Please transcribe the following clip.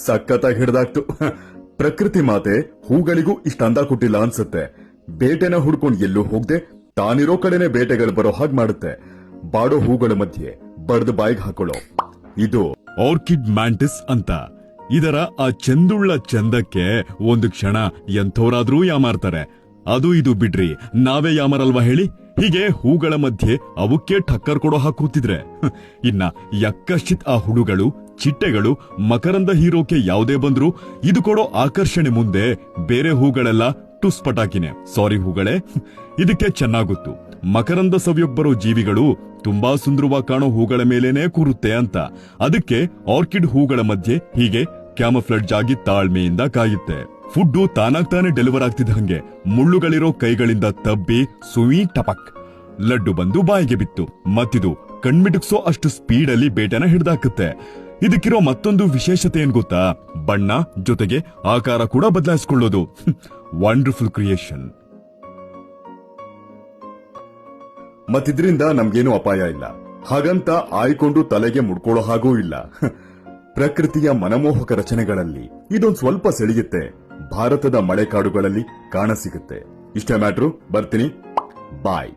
ಸಖತ್ತಾಗಿ ಹಿಡ್ದಾಕ್ತು. ಪ್ರಕೃತಿ ಮಾತೆ ಹೂಗಳಿಗೂ ಇಷ್ಟ ಅಂದ ಕೊಟ್ಟಿಲ್ಲ ಅನ್ಸುತ್ತೆ. ಬೇಟೆನ ಹುಡ್ಕೊಂಡ್ ಎಲ್ಲೂ ಹೋಗದೆ ತಾನಿರೋ ಕಡೆನೆ ಬೇಟೆಗಳು ಬರೋ ಹಾಗೆ ಮಾಡುತ್ತೆ. ಬಾಡೋ ಹೂಗಳ ಮಧ್ಯೆ ಬಡ್ದು ಬಾಯಿಗೆ ಹಾಕೊಳ್ಳೋ ಇದು ಆರ್ಕಿಡ್ ಮ್ಯಾಂಟಿಸ್ ಅಂತ. ಇದರ ಆ ಚಂದುಳ್ಳ ಚಂದಕ್ಕೆ ಒಂದು ಕ್ಷಣ ಎಂಥವರಾದ್ರೂ ಯಾಮಾರ್ತಾರೆ. ಅದು ಇದು ಬಿಡ್ರಿ, ನಾವೇ ಯಾಮರಲ್ವಾ ಹೇಳಿ. ಹೀಗೆ ಹೂಗಳ ಮಧ್ಯೆ ಅವಕ್ಕೆ ಟಕ್ಕರ್ ಕೊಡೋ ಹಾಗೆ ಕೂತಿದ್ರೆ ಇನ್ನ ಯಕ್ಕಶ್ಚಿತ್ ಆ ಹುಡುಗಳು ಚಿಟ್ಟೆಗಳು ಮಕರಂದ ಹೀರೋಕೆ ಯಾವುದೇ ಬಂದ್ರು ಇದು ಕೊಡೋ ಆಕರ್ಷಣೆ ಮುಂದೆ ಬೇರೆ ಹೂಗಳೆಲ್ಲ ಟುಸ್ ಪಟಾಕಿನೆ. ಸಾರಿ ಹೂಗಳೇ, ಇದಕ್ಕೆ ಚೆನ್ನಾಗುತ್ತು. ಮಕರಂದ ಸವ್ಯೋಕ್ ಬರೋ ಜೀವಿಗಳು ತುಂಬಾ ಸುಂದರವಾಗಿ ಕಾಣೋ ಹೂಗಳ ಮೇಲೇನೆ ಕೂರುತ್ತೆ ಅಂತ. ಅದಕ್ಕೆ ಆರ್ಕಿಡ್ ಹೂಗಳ ಮಧ್ಯೆ ಹೀಗೆ ಕ್ಯಾಮಫ್ಲಡ್ಜ್ ಆಗಿ ತಾಳ್ಮೆಯಿಂದ ಕಾಯುತ್ತೆ. ಫುಡ್ಡು ತಾನಾಗ್ತಾನೆ ಡೆಲಿವರ್ ಆಗ್ತಿದ್ದ ಹಂಗೆ ಮುಳ್ಳುಗಳಿರೋ ಕೈಗಳಿಂದ ತಬ್ಬಿ ಸುಯಿ ಟಪಕ್ ಲಡ್ಡು ಬಂದು ಬಾಯಿಗೆ ಬಿತ್ತು. ಮತ್ತಿದು ಕಣ್ಮಿಟುಕ್ಸೋ ಅಷ್ಟು ಸ್ಪೀಡಲ್ಲಿ ಬೇಟೆನ ಹಿಡ್ದಾಕುತ್ತೆ. ಇದಕ್ಕಿರೋ ಮತ್ತೊಂದು ವಿಶೇಷತೆ ಏನ್ ಗೊತ್ತಾ? ಬಣ್ಣ ಜೊತೆಗೆ ಆಕಾರ ಕೂಡ ಬದಲಾಯಿಸಿಕೊಳ್ಳೋದು. Wonderful creation. ಮತ್ತಿದ್ರಿಂದ ನಮ್ಗೇನು ಅಪಾಯ ಇಲ್ಲ, ಹಾಗಂತ ಆಯ್ಕೊಂಡು ತಲೆಗೆ ಮುಡ್ಕೊಳ್ಳೋ ಹಾಗೂ ಇಲ್ಲ. ಪ್ರಕೃತಿಯ ಮನಮೋಹಕ ರಚನೆಗಳಲ್ಲಿ ಇದೊಂದು ಸ್ವಲ್ಪ ಸೆಳೆಯುತ್ತೆ. ಭಾರತದ ಮಳೆಕಾಡುಗಳಲ್ಲಿ ಕಾಣಸಿಗುತ್ತೆ. ಇಷ್ಟೇ ಮ್ಯಾಟ್ರು. ಬರ್ತೀನಿ. ಬಾಯ್.